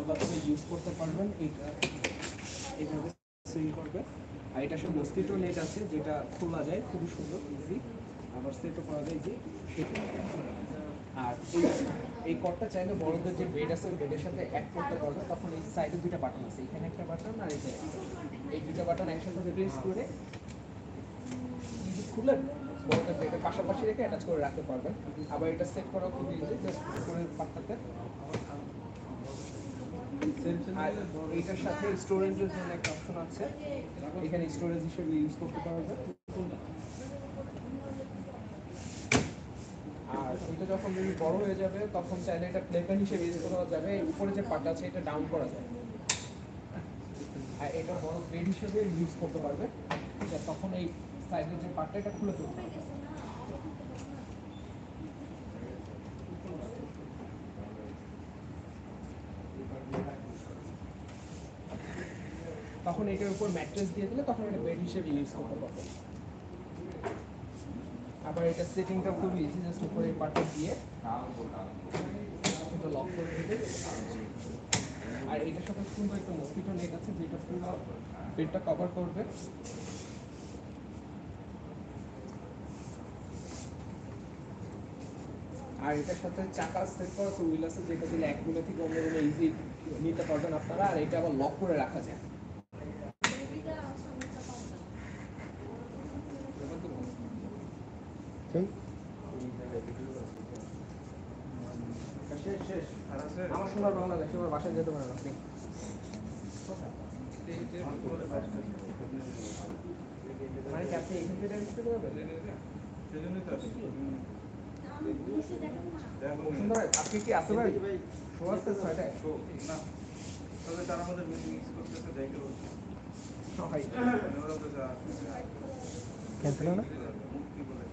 আলাদাভাবে ইউজ করতে পারবেন। এইটা এইভাবে সিল করবে। আর এটা সব মসকিটো নেট আছে যেটা খোলা যায়, খুবই সুন্দর, ইজি, আবার সেটও করা যায় যে সেটা। আর এই কর্ডটা চাইলে বড়দের যে বেড আছে বেডের সাথে অ্যাড করতে পারবে। তখন এই সাইডে দুইটা বাটন আছে, এখানে একটা বাটন আর এই দুটো বাটন একসাথে প্রেস করে খুলে বড়দের বেডের পাশাপাশি রেখে অ্যাটাচ করে রাখতে পারবেন। আবার এটা সেট করা খুবই ইজি, জাস্ট উপরের পাতাতে। আর এইটার সাথে স্টোরেজের জন্য একটা অপশন আছে, এখানে স্টোরেজ হিসেবে ইউজ করতে পারবেন। আর এটা যখন বেশি বড় হয়ে যাবে তখন চাইলে এটা প্লেপেন হিসেবে ইউজ করা যাবে। উপরে যে পার্ট আছে এটা ডাউন করা যায়, আর এটা বড় বেড হিসেবে ইউজ করতে পারবে। তখন এই সাইডের যে পার্টটা এটা খুলে ফেলতে হবে। তখন এটার উপর ম্যাট্রেস দিয়ে দিলে তখন এটা বেড হিসেবে ইউজ করতে পারবে। আবার এটা সেটিংটা খুব ইজি, জাস্ট উপরে এই পার্টটা দিয়ে এটা লক করে দিবে। আর এটার সাথে সুন্দর একটা মসকিটো নেট আছে যেটা পুরো বেডটা কভার করবে। আর এটার সাথে চাকা সেট করা হুইল আছে যেটা দিলে এক কোণা থেকে অন্য কোণে ইজি নিতে পারবেন আপনারা। আর এটা আবার লক করে রাখা যায়। আমার শোনার বাংলাদেশ, এবার বাসায় যেতে পারেন আপনি। মানে কি আপনি এখান থেকে আসতে পারবেন? আপনি কি আসতে পারেন? শো আসতে 6টায়? না, তবে তারা আমাদের মিক্স করতেছে দেখে বলছে সবাই ক্যান্সেল না মুক্তি বলে